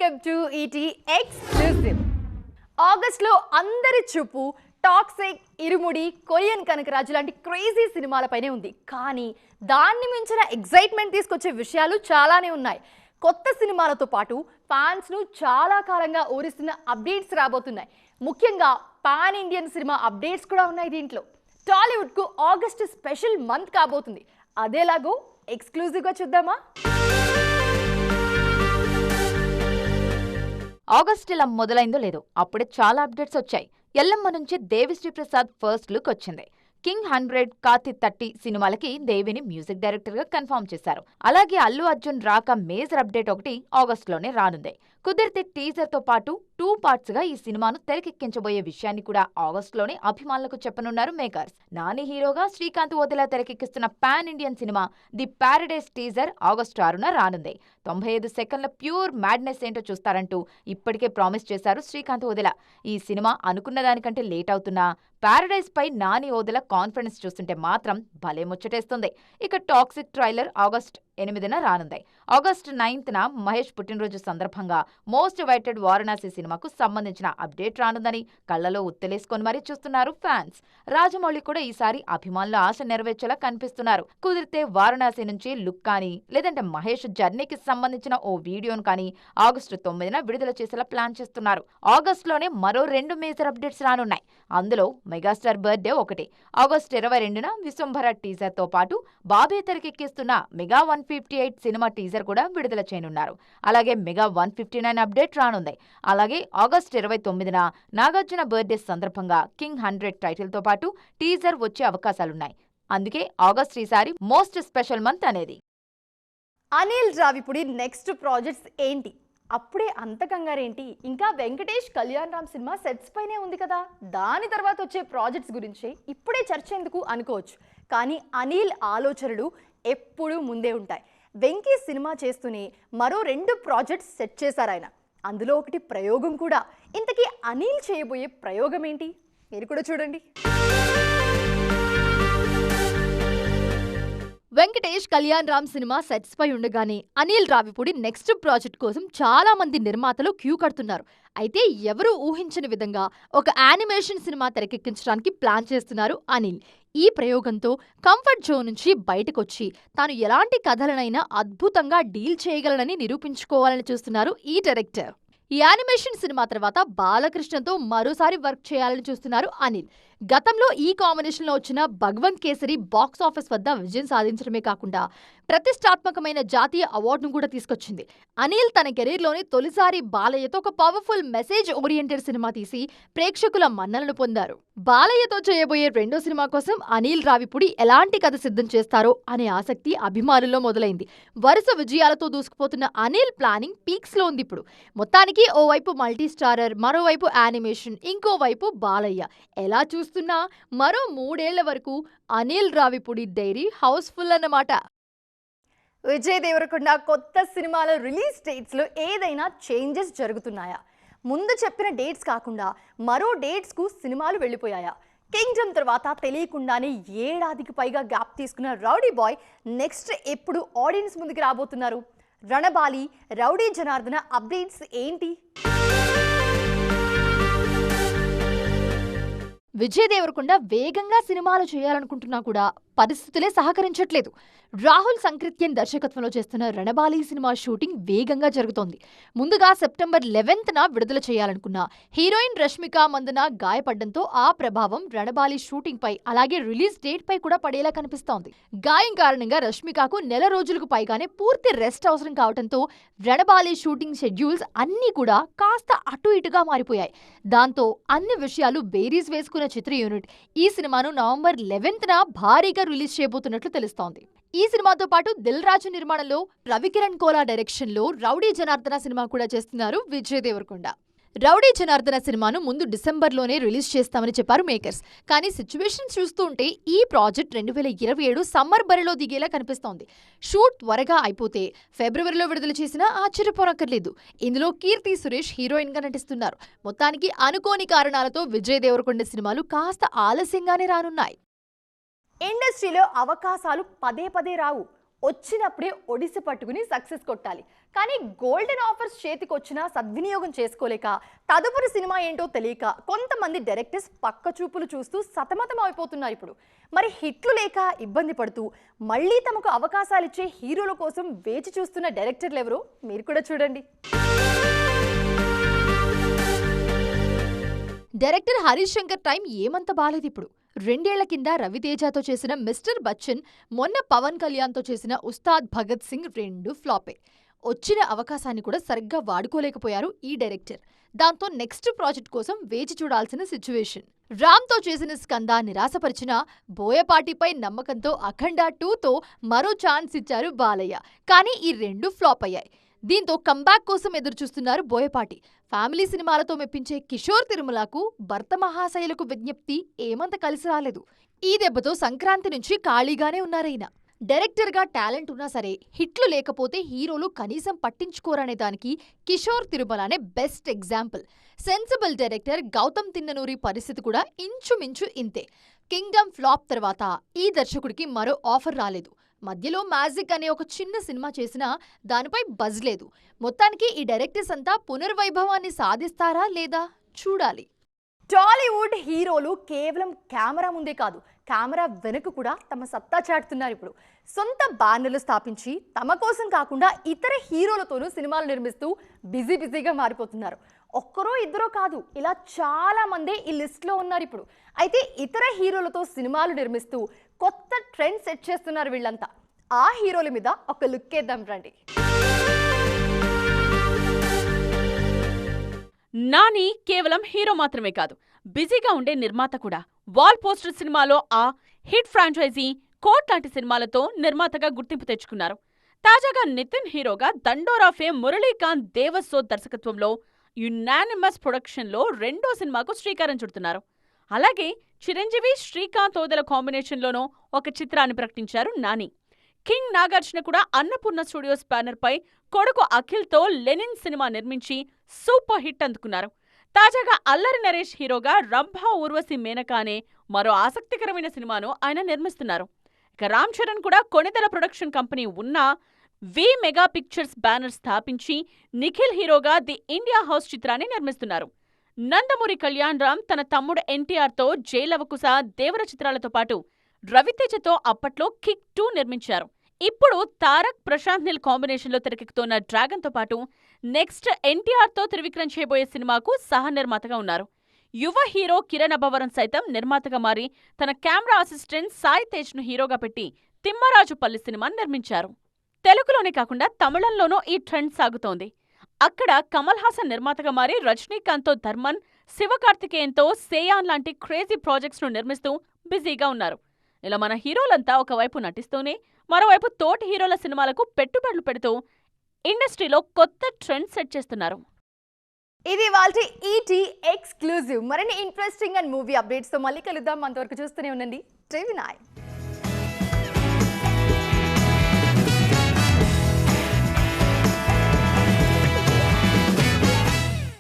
Welcome to ET exclusive. ఆగస్ట్లో అందరి చూపు టాక్సిక్, ఇరుముడి, కొరియన్ కనకరాజు లాంటి క్రేజీ సినిమాలపైనే ఉంది. కానీ దాన్ని మించిన ఎగ్జైట్మెంట్ తీసుకొచ్చే విషయాలు చాలానే ఉన్నాయి. కొత్త సినిమాలతో పాటు ఫ్యాన్స్ను చాలా కాలంగా ఊరిస్తున్న అప్డేట్స్ రాబోతున్నాయి. ముఖ్యంగా పాన్ ఇండియన్ సినిమా అప్డేట్స్ కూడా ఉన్నాయి దీంట్లో. టాలీవుడ్కు ఆగస్టు స్పెషల్ మంత్ కాబోతుంది. అదేలాగో ఎక్స్క్లూజివ్గా చూద్దామా? ఆగస్ట్ ఇలా మొదలైందో లేదో అప్పుడే చాలా అప్డేట్స్ వచ్చాయి. ఎల్లమ్మ నుంచి దేవిశ్రీ ప్రసాద్ ఫస్ట్ లుక్ వచ్చింది. కింగ్ 100, కార్తీ 30 సినిమాలకి దేవిని మ్యూజిక్ డైరెక్టర్ గా కన్ఫర్మ్ చేశారు. అలాగే అల్లు అర్జున్ రాక మేజర్ అప్డేట్ ఒకటి ఆగస్ట్ లోనే రానుంది. కుదిరితే టీజర్ తో పాటు 2 పార్ట్స్ గా ఈ సినిమాను తెరకెక్కించబోయే విషయాన్ని కూడా ఆగస్ట్ లోనే అభిమానులకు చెప్పనున్నారు మేకర్స్. నాని హీరోగా శ్రీకాంత్ ఓదెలా తెరకెక్కిస్తున్న pan Indian cinema The Paradise teaser August 6న రానుంది. 95 సెకండ్ల ప్యూర్ మ్యాడ్నెస్ ఏంటో చూస్తారంటూ ఇప్పటికే ప్రామిస్ చేశారు శ్రీకాంత్ ఓదెలా. ఈ సినిమా అనుకున్న దానికంటే లేట్ అవుతున్నా ప్యారడైస్ పై నాని ఓదెలా కాన్ఫిడెన్స్ చూస్తుంటే మాత్రం భలే ముచ్చటేస్తుంది. ఇక టాక్సిక్ ట్రైలర్ ఆగస్ట్ 8న రానుంది. ఆగస్ట్ 9న మహేష్ పుట్టినరోజు సందర్భంగా మోస్ట్ అవైటెడ్ వారణాసి సినిమాకు సంబంధించిన అప్డేట్ రానుందని కళ్లలో ఉత్తలేసుకొని మరీ చూస్తున్నారు ఫ్యాన్స్. రాజమౌళి కూడా ఈసారి అభిమానుల ఆశ నెరవేర్చేలా కనిపిస్తున్నారు. కుదిరితే వారణాసి నుంచి లుక్ కానీ లేదంటే మహేష్ జర్నీకి సంబంధించిన ఓ వీడియోను కానీ ఆగస్టు 9న విడుదల చేసేలా ప్లాన్ చేస్తున్నారు. ఆగస్టులోనే మరో 2 మేజర్ అప్డేట్స్ రానున్నాయి. అందులో మెగాస్టార్ బర్త్డే ఒకటి. ఆగస్టు 22న విశ్వంభర టీజర్ తో పాటు బాబే తెరకెక్కిస్తున్న మెగా 158 సినిమా టీజర్ కూడా విడుదల చేయనున్నారు. అలాగే మెగా 159 అప్డేట్ రానుంది. అలాగే ఆగస్టు 29న నాగార్జున బర్త్డే సందర్భంగా కింగ్ 100 టైటిల్ తో పాటు టీజర్ వచ్చే అవకాశాలున్నాయి. అందుకే ఆగస్ట్ ఈసారి మోస్ట్ స్పెషల్ మంత్ అనేది. అనిల్ రావిపూడి నెక్స్ట్ ప్రాజెక్ట్స్ ఏంటి? అప్పుడే అంత కంగారేంటి? ఇంకా వెంకటేష్ కళ్యాణ్ రామ్ సినిమా సెట్స్ పైనే ఉంది కదా, దాని తర్వాత వచ్చే ప్రాజెక్ట్స్ గురించి ఇప్పుడే చర్చ ఎందుకు అనుకోవచ్చు. కానీ అనిల్ ఆలోచనలు ఎప్పుడూ ముందే ఉంటాయి. వెంకీ సినిమా చేస్తూనే మరో 2 ప్రాజెక్ట్స్ సెట్ చేశారు ఆయన. అందులో ఒకటి ప్రయోగం కూడా. ఇంతకీ అనిల్ చేయబోయే ప్రయోగం ఏంటి? మీరు కూడా చూడండి. వెంకటేష్ కళ్యాణ్ రామ్ సినిమా సెట్స్ పై ఉండగానే అనిల్ రావిపూడి నెక్స్ట్ ప్రాజెక్ట్ కోసం చాలా మంది నిర్మాతలు క్యూ కడుతున్నారు. అయితే ఎవరూ ఊహించని విధంగా ఒక యానిమేషన్ సినిమా తెరకెక్కించడానికి ప్లాన్ చేస్తున్నారు అనిల్. ఈ ప్రయోగంతో కంఫర్ట్ జోన్ నుంచి బయటకొచ్చి తాను ఎలాంటి కథలనైనా అద్భుతంగా డీల్ చేయగలనని నిరూపించుకోవాలని చూస్తున్నారు ఈ డైరెక్టర్. ఈ యానిమేషన్ సినిమా తర్వాత బాలకృష్ణతో మరోసారి వర్క్ చేయాలని చూస్తున్నారు అనిల్. గతంలో ఈ కాంబినేషన్లో వచ్చిన భగవంత్ కేసరి బాక్స్ ఆఫీస్ వద్ద విజయం సాధించడమే కాకుండా ప్రతిష్టాత్మకమైన జాతీయ అవార్డును కూడా తీసుకొచ్చింది. అనిల్ తన కెరీర్లోనే తొలిసారి బాలయ్యతో ఒక పవర్ఫుల్ మెసేజ్ ఓరియంటెడ్ సినిమా తీసి ప్రేక్షకుల మన్ననలు పొందారు. బాలయ్యతో చేయబోయే 2వ సినిమా కోసం అనిల్ రావిపూడి ఎలాంటి కథ సిద్ధం చేస్తారో అనే ఆసక్తి అభిమానుల్లో మొదలైంది. వరుస విజయాలతో దూసుకుపోతున్న అనిల్ ప్లానింగ్ పీక్స్ లో ఉంది ఇప్పుడు. మొత్తానికి ఓవైపు మల్టీ స్టారర్, మరోవైపు యానిమేషన్, ఇంకోవైపు బాలయ్య. ఎలా చూస్తున్నా మరో 3 ఏళ్ల వరకు అనిల్ రావిపూడి డైరీ హౌస్ఫుల్ అన్నమాట. విజయ్ దేవరకొండ కొత్త సినిమాల రిలీజ్ డేట్స్లో ఏదైనా చేంజెస్ జరుగుతున్నాయా? ముందు చెప్పిన డేట్స్ కాకుండా మరో డేట్స్కు సినిమాలు వెళ్ళిపోయాయా? కింగ్డమ్ తర్వాత తెలియకుండానే 7 ఏళ్లకు పైగా గ్యాప్ తీసుకున్న రౌడీ బాయ్ నెక్స్ట్ ఎప్పుడు ఆడియన్స్ ముందుకు రాబోతున్నారు? రణబాలి, రౌడీ జనార్దన అప్డేట్స్ ఏంటి? విజయ్ దేవరకొండ వేగంగా సినిమాలు చేయాలనుకుంటున్నా కూడా పరిస్థితులే సహకరించట్లేదు. రాహుల్ సంకృత్యన్ దర్శకత్వంలో చేస్తున్న రణబాలి సినిమా షూటింగ్ వేగంగా జరుగుతోంది. ముందుగా సెప్టెంబర్ 11న విడుదల చేయాలనుకున్న హీరోయిన్ రష్మిక మందన గాయపడ్డంతో ఆ ప్రభావం రణబాలి షూటింగ్ పై అలాగే రిలీజ్ డేట్ పై కూడా పడేలా కనిపిస్తోంది. గాయం కారణంగా రష్మికకు 1 నెల రోజులకు పైగానే పూర్తి రెస్ట్ అవసరం కావడంతో రణబాలి షూటింగ్ షెడ్యూల్స్ అన్నీ కూడా కాస్త అటు ఇటుగా మారిపోయాయి. దాంతో అన్ని విషయాలు బేరీజ్ వేసుకున్న చిత్ర యూనిట్ ఈ సినిమాను నవంబర్ 11న భారీగా రిలీజ్ చేయబోతున్నట్లు తెలుస్తోంది. ఈ సినిమాతో పాటు దిల్ రాజు నిర్మాణంలో రవికిరణ్ కోలా డైరెక్షన్ లో రౌడీ జనార్దన సినిమా కూడా చేస్తున్నారు విజయ్ దేవరకొండ. రౌడీ జనార్దన సినిమాను ముందు డిసెంబర్లోనే రిలీజ్ చేస్తామని చెప్పారు మేకర్స్. కానీ సిచ్యువేషన్ చూస్తుంటే ఈ ప్రాజెక్ట్ 2027 సమ్మర్ బరిలో దిగేలా కనిపిస్తోంది. షూట్ త్వరగా అయిపోతే ఫిబ్రవరిలో విడుదల చేసినా ఆశ్చర్యపోనక్కర్లేదు. ఇందులో కీర్తి సురేష్ హీరోయిన్ గా నటిస్తున్నారు. మొత్తానికి అనుకోని కారణాలతో విజయ్ దేవరకొండ సినిమాలు కాస్త ఆలస్యంగానే రానున్నాయి. ఇండస్ట్రీలో అవకాశాలు పదే పదే రావు. వచ్చినప్పుడే ఒడిసి పట్టుకుని సక్సెస్ కొట్టాలి. కానీ గోల్డెన్ ఆఫర్స్ చేతికి వచ్చినా సద్వినియోగం చేసుకోలేక తదుపరి సినిమా ఏంటో తెలియక కొంతమంది డైరెక్టర్స్ పక్క చూపులు చూస్తూ సతమతం అయిపోతున్నారు ఇప్పుడు. మరి హిట్లు లేక ఇబ్బంది పడుతూ మళ్ళీ తమకు అవకాశాలు ఇచ్చే హీరోల కోసం వేచి చూస్తున్న డైరెక్టర్లు ఎవరో మీరు కూడా చూడండి. డైరెక్టర్ హరీష్ శంకర్ టైం ఏమంత బాలేదు ఇప్పుడు. 2 ఏళ్ల కింద రవితేజతో చేసిన మిస్టర్ బచ్చన్, మొన్న పవన్ కళ్యాణ్తో చేసిన ఉస్తాద్ భగత్ సింగ్ 2 ఫ్లాపే. వచ్చిన అవకాశాన్ని కూడా సరిగ్గా వాడుకోలేకపోయారు ఈ డైరెక్టర్. దాంతో నెక్స్ట్ ప్రాజెక్ట్ కోసం వేచి చూడాల్సిన సిచ్యువేషన్. రామ్తో చేసిన స్కంద నిరాశపరిచిన, బోయపాటిపై నమ్మకంతో అఖండ 2తో మరో ఛాన్స్ ఇచ్చారు బాలయ్య. కానీ ఈ 2 ఫ్లాప్ అయ్యాయి. దీంతో కంబ్యాక్ కోసం ఎదురుచూస్తున్నారు బోయపాటి. ఫ్యామిలీ సినిమాలతో మెప్పించే కిషోర్ తిరుమలకు భర్త మహాశయులకు విజ్ఞప్తి ఏమంత కలిసి రాలేదు. ఈ దెబ్బతో సంక్రాంతి నుంచి ఖాళీగానే ఉన్నారైన. డైరెక్టర్గా టాలెంట్ ఉన్నా సరే హిట్లు లేకపోతే హీరోలు కనీసం పట్టించుకోరనే దానికి కిషోర్ తిరుమలనే best example. Sensible director Gautam Tinnanuri పరిస్థితి కూడా ఇంచుమించు ఇంతే. కింగ్డమ్ ఫ్లాప్ తర్వాత ఈ దర్శకుడికి మరో ఆఫర్ రాలేదు. మధ్యలో మ్యాజిక్ అనే ఒక చిన్న సినిమా చేసినా దానిపై బజ్ లేదు. మొత్తానికి ఈ డైరెక్టర్స్ అంతా పునర్వైభవాన్ని సాధిస్తారా లేదా చూడాలి. టాలీవుడ్ హీరోలు కేవలం కెమెరా ముందే కాదు, కెమెరా వెనుక కూడా తమ సత్తా చాటుతున్నారు ఇప్పుడు. సొంత బ్యానర్లు స్థాపించి తమ కోసం కాకుండా ఇతర హీరోలతోనూ సినిమాలు నిర్మిస్తూ బిజీగా మారిపోతున్నారు. ఒక్కరో ఇద్దరో కాదు, ఇలా చాలా మందే ఈ లిస్ట్లో ఉన్నారు ఇప్పుడు. అయితే ఇతర హీరోలతో సినిమాలు నిర్మిస్తూ కొత్త ట్రెండ్ సెట్ చేస్తున్నారు వీళ్ళంతా. ఆ హీరోల మీద ఒక లుక్ వేద్దాం రండి. నాని కేవలం హీరో మాత్రమే కాదు, బిజీగా ఉండే నిర్మాత కూడా. వాల్ పోస్టర్ సినిమాలో ఆ హిట్ ఫ్రాంచైజీ, కోట్ లాంటి సినిమాలతో నిర్మాతగా గుర్తింపు తెచ్చుకున్నారు. తాజాగా నితిన్ హీరోగా దండోరా ఫేమ్ మురళీకాంత్ దేవస్సో దర్శకత్వంలో యునానిమస్ ప్రొడక్షన్లో 2వ సినిమాకు శ్రీకారం చుడుతున్నారు. అలాగే చిరంజీవి, శ్రీకాంత్ ఓదెల కాంబినేషన్లోనూ ఒక చిత్రాన్ని ప్రకటించారు నాని. కింగ్ నాగార్జున కూడా అన్నపూర్ణ స్టూడియోస్ బ్యానర్ పై కొడుకు అఖిల్తో లెనిన్ సినిమా నిర్మించి సూపర్ హిట్ అందుకున్నారు. తాజాగా అల్లరి నరేష్ హీరోగా రంభా ఊర్వశి మేనక అనే మరో ఆసక్తికరమైన సినిమాను ఆయన నిర్మిస్తున్నారు. ఇక రామ్ చరణ్ కూడా కొణిదెల ప్రొడక్షన్ కంపెనీ ఉన్న వి మెగా పిక్చర్స్ బ్యానర్ స్థాపించి నిఖిల్ హీరోగా ది ఇండియా హౌస్ చిత్రాన్ని నిర్మిస్తున్నారు. నందమూరి కళ్యాణ్ రామ్ తన తమ్ముడు ఎన్టీఆర్తో జైలవకుశ, దేవర చిత్రాలతో పాటు రవితేజతో అప్పట్లో కిక్ 2 నిర్మించారు. ఇప్పుడు తారక్, ప్రశాంత్ నీల్ కాంబినేషన్లో తెరకెక్కుతోన్న డ్రాగన్తో పాటు నెక్స్ట్ ఎన్టీఆర్తో త్రివిక్రమ్ చేయబోయే సినిమాకు సహనిర్మాతగా ఉన్నారు. యువ హీరో కిరణ్ అబ్బవరం సైతం నిర్మాతగా మారి తన కెమెరా అసిస్టెంట్ సాయి తేజ్ను హీరోగా పెట్టి తిమ్మరాజుపల్లి సినిమాను నిర్మించారు. తెలుగులోనే కాకుండా తమిళంలోనూ ఈ ట్రెండ్ సాగుతోంది. అక్కడ కమల్ హాసన్ నిర్మాతగా మారి రజనీకాంత్తో ధర్మన్, శివకార్తికేయన్తో సేయాన్ లాంటి క్రేజీ ప్రాజెక్ట్స్ను నిర్మిస్తూ బిజీగా ఉన్నారు. ఇలా మన హీరోలంతా ఒకవైపు నటిస్తూనే మరోవైపు తోటి హీరోల సినిమాలకు పెట్టుబడులు పెడుతూ ఇండస్ట్రీలో కొత్త ట్రెండ్ సెట్ చేస్తున్నారు. ఇది వాళ్ళ ఈటీ ఎక్స్క్లూజివ్. మరిన్ని ఇంట్రెస్టింగ్ అండ్ మూవీ అప్డేట్స్తో మళ్ళీ కలుద్దాం. అంతవరకు చూస్తూనే ఉండండి టీవీ9.